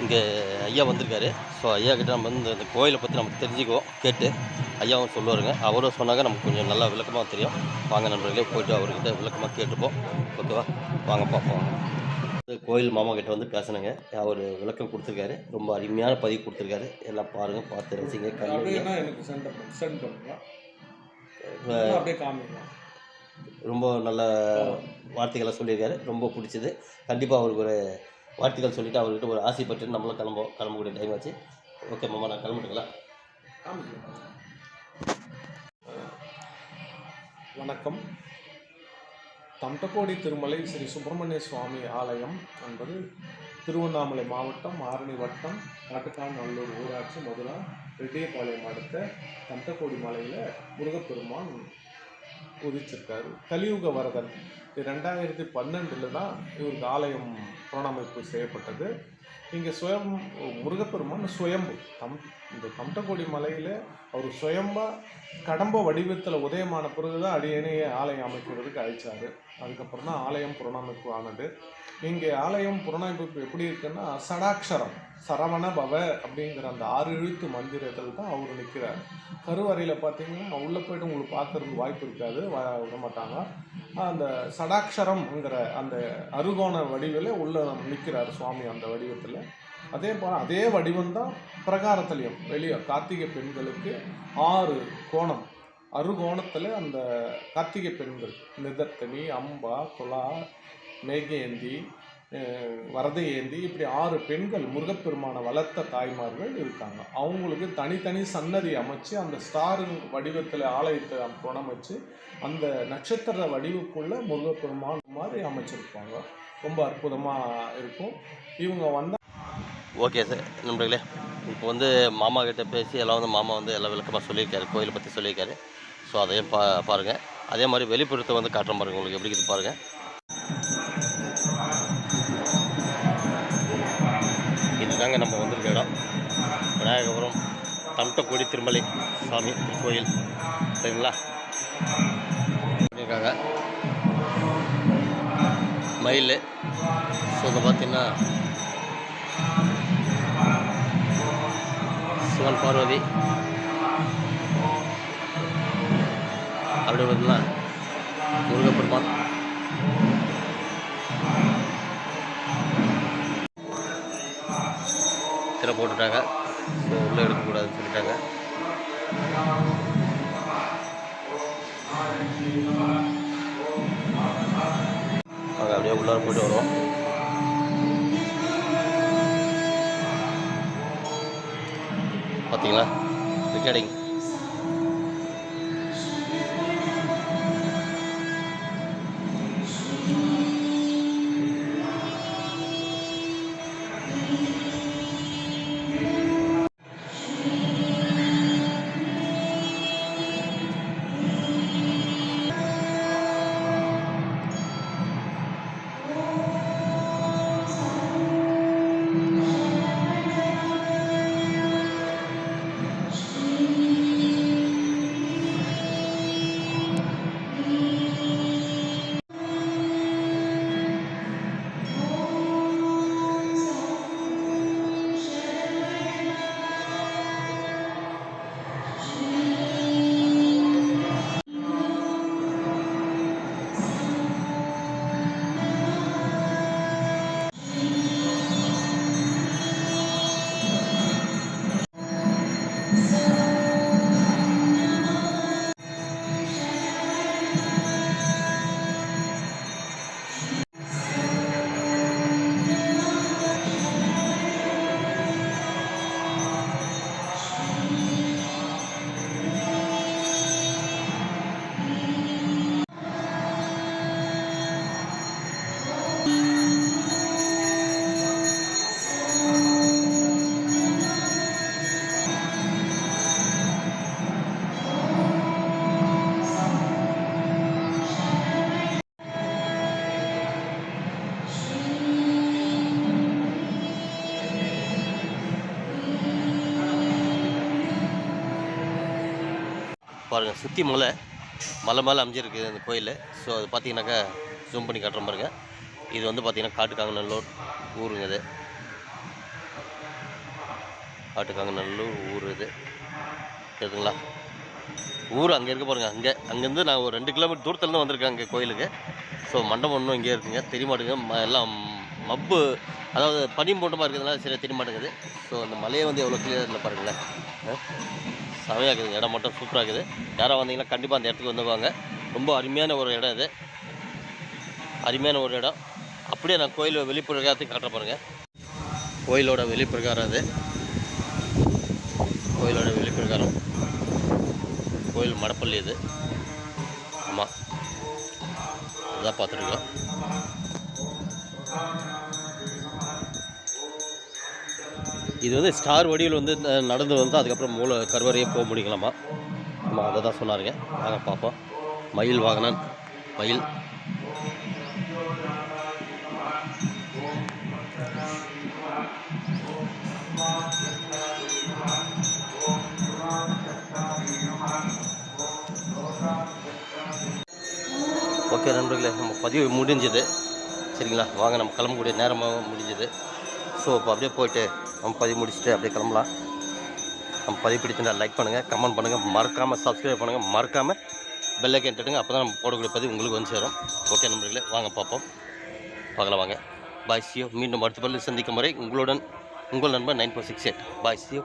இங்கே ஐயா வந்திருக்காரு. ஸோ ஐயா கிட்ட நம்ம வந்து இந்த கோயிலை பற்றி நம்ம தெரிஞ்சுக்குவோம், கேட்டு ஐயாவும் சொல்லுவாருங்க. அவரும் சொன்னாங்க நமக்கு கொஞ்சம் நல்லா விளக்கமாக தெரியும். வாங்க நண்பர்களே, போய்ட்டு அவர்கிட்ட விளக்கமாக கேட்டுப்போம். ஓகேவா? வாங்க பார்ப்போம். கோயில் மாமா கிட்ட வந்து பேசணுங்க. அவர் விளக்கம் கொடுத்துருக்காரு. ரொம்ப அருமையான பதிவு கொடுத்துருக்காரு. எல்லாம் பாருங்கள், பார்த்து ரசிங்க. ரொம்ப நல்ல வார்த்தைகளை சொல்லியிருக்காரு. ரொம்ப பிடிச்சது. கண்டிப்பாக அவருக்கு ஒரு வார்த்தைகள் சொல்லிவிட்டு அவர்கிட்ட ஒரு ஆசைப்பட்டு நம்மளும் கிளம்பக்கூடிய டைம் ஆச்சு. ஓகே மாமா, நான் கிளம்பிட்டுங்களா? வணக்கம். தம்டக்கோடி திருமலை ஸ்ரீ சுப்பிரமணிய சுவாமி ஆலயம் என்பது திருவண்ணாமலை மாவட்டம், ஆரணி வட்டம், காட்டுக்காநல்லூர் ஊராட்சி, மதுரா, ரெட்டியபாளையம் அடுத்த தம்டக்கோடி மலையில் முருகப்பெருமான் உதிச்சிருக்காரு. கலியுக வரதன் 2012 தான் இவருக்கு ஆலயம் புனரமைப்பு செய்யப்பட்டது. இங்கே முருகப்பெருமான் சுயம்பு இந்த தம்டக்கோடி மலையில் அவர் சுயம்பா கடம்ப வடிவத்தில் உதயமான பிறகு தான் அடியணையை ஆலயம் அமைக்கிறதுக்கு அழைச்சார். அதுக்கப்புறம் தான் ஆலயம் புனரமைப்பு ஆனது. இங்கே ஆலயம் புனரமைப்பு எப்படி இருக்குன்னா, சடாட்சரம் சரவண பவ அப்படிங்கிற அந்த 6 எழுத்து மந்திரத்தில் தான் அவர் நிற்கிறார். கருவறையில் பார்த்தீங்கன்னா உள்ளே போய்ட்டு உங்களுக்கு பார்க்கறதுக்கு வாய்ப்பு இருக்காது, விட மாட்டாங்க. அந்த சடாட்சரம்ங்கிற அந்த அருகோண வடிவில் உள்ளே நிற்கிறார் சுவாமி அந்த வடிவத்தில். அதே வடிவம் தான் பிரகாரத்துலேயும் வெளியே கார்த்திகை பெண்களுக்கு 6 கோணம் அருகோணத்தில் அந்த கார்த்திகை பெண்கள் நிதர்த்தனி, அம்பா, துலா, மேகேந்தி, வரதையேந்தி, இப்படி 6 பெண்கள் முருகப்பெருமான வளர்த்த தாய்மார்கள் இருக்காங்க. அவங்களுக்கு தனித்தனி சன்னதி அமைச்சு அந்த ஸ்டார் வடிவத்தில் ஆலயத்தை புனமைச்சு அந்த நட்சத்திர வடிவுக்குள்ள முருகப்பெருமான் மாதிரி அமைச்சிருப்பாங்க. ரொம்ப அற்புதமாக இருக்கும். இவங்க வந்தால் ஓகே சார் நண்பர்களே, இப்போ வந்து மாமா கிட்ட பேசி எல்லாம் வந்து மாமா வந்து எல்லாம் விளக்கமாக சொல்லியிருக்காரு, கோயிலை பற்றி சொல்லியிருக்காரு. ஸோ அதையும் பாருங்கள். அதே மாதிரி வெளிப்புறத்தை வந்து காட்டுற பாருங்கள், உங்களுக்கு எப்படி இருக்குது பாருங்கள். இதுதாங்க நம்ம வந்திருக்க இடம், விநாயகபுரம் தம்டக்கோடி திருமலை சாமி கோயில். சரிங்களா? பண்ணியிருக்காங்க மயில். ஸோ இதை பார்த்தீங்கன்னா சிவன் பார்வதி, அப்படி பார்த்தீங்கன்னா முருகப்பெருமான். திரை போட்டுட்டாங்க. ஸோ உள்ளே எடுக்கக்கூடாதுன்னு சொல்லிட்டாங்க. நாங்கள் அப்படியே உள்ளார போய்ட்டு வருவோம். பார்த்தீங்களா ரெக்கார்டிங். பாருங்கள், சுற்றி மலை மேலே அமைஞ்சிருக்கு அந்த கோயில். ஸோ அது பார்த்தீங்கன்னாக்கா ஜூம் பண்ணி காட்டுற பாருங்க. இது வந்து பார்த்திங்கன்னா காட்டுக்காநல்லூர் ஊருங்க. இது காட்டுக்காங்கநல்லூர் ஊர் இது கேதுங்களா. ஊர் அங்கே இருக்க பாருங்க. அங்கேருந்து நான் ஒரு 2 கிலோமீட்டர் தூரத்துலேருந்து வந்திருக்கேன் இங்கே கோயிலுக்கு. ஸோ மண்டபம் இன்னும் இங்கே இருக்குங்க, தெரிய மாட்டேங்குது. எல்லாம் மப்பு, அதாவது பனி மூட்டமாக இருக்கிறதுனால சரியாக தெரிய மாட்டேங்குது. ஸோ அந்த மலையை வந்து எவ்வளோ கிளியரில் பாருங்களேன். செமையாக இருக்குது, இடம் மட்டும் சூப்பராக இருக்குது. யாராவது வந்தீங்கன்னா கண்டிப்பாக அந்த இடத்துக்கு வந்துவாங்க. ரொம்ப அருமையான ஒரு இடம் இது, அருமையான ஒரு இடம். அப்படியே நான் கோயில் வெளிப்பிரகாரத்தையும் காட்ட பாருங்கள். கோயிலோட வெளிப்பிரகாரம் அது, கோயிலோட வெளிப்பிரகாரம். கோயில் மடப்பள்ளி இது. ஆமாம், அதுதான் பார்த்துருக்கோம். இது வந்து ஸ்டார் வடிவில் வந்து நடந்து வந்து அதுக்கப்புறம் மூல கருவறையே போக முடிக்கலாமா. ஆமாம், அதை தான் சொன்னாருங்க. வாங்க பார்ப்போம். மயில் வாகனன், மயில். ஓகே நண்பர்களே, நம்ம பதிவு முடிஞ்சுது சரிங்களா. வாங்க நம்ம கிளம்பக்கூடிய நேரமாக முடிஞ்சுது. ஸோ இப்போ அப்படியே போய்ட்டு நம்ம பதிவு முடிச்சுட்டு அப்படியே கிளம்பலாம். நம்ம பதிவு பிடிச்சிருந்தா லைக் பண்ணுங்கள், கமெண்ட் பண்ணுங்கள், மறக்காமல் சப்ஸ்கிரைப் பண்ணுங்கள், மறக்காமல் பெல் ஐக்கன் தட்டுங்க. அப்போ தான் நம்ம போடக்கூடிய பதிவு உங்களுக்கு வந்து சேரும். ஓகே நண்பர்களே, வாங்க பார்ப்போம், பார்க்கலாம் வாங்க. பாய் சியோ. மீண்டும் அடுத்த பதில் சந்திக்கும் வரை உங்களுடன் உங்கள் நண்பர் 9468. பாய் சியோ.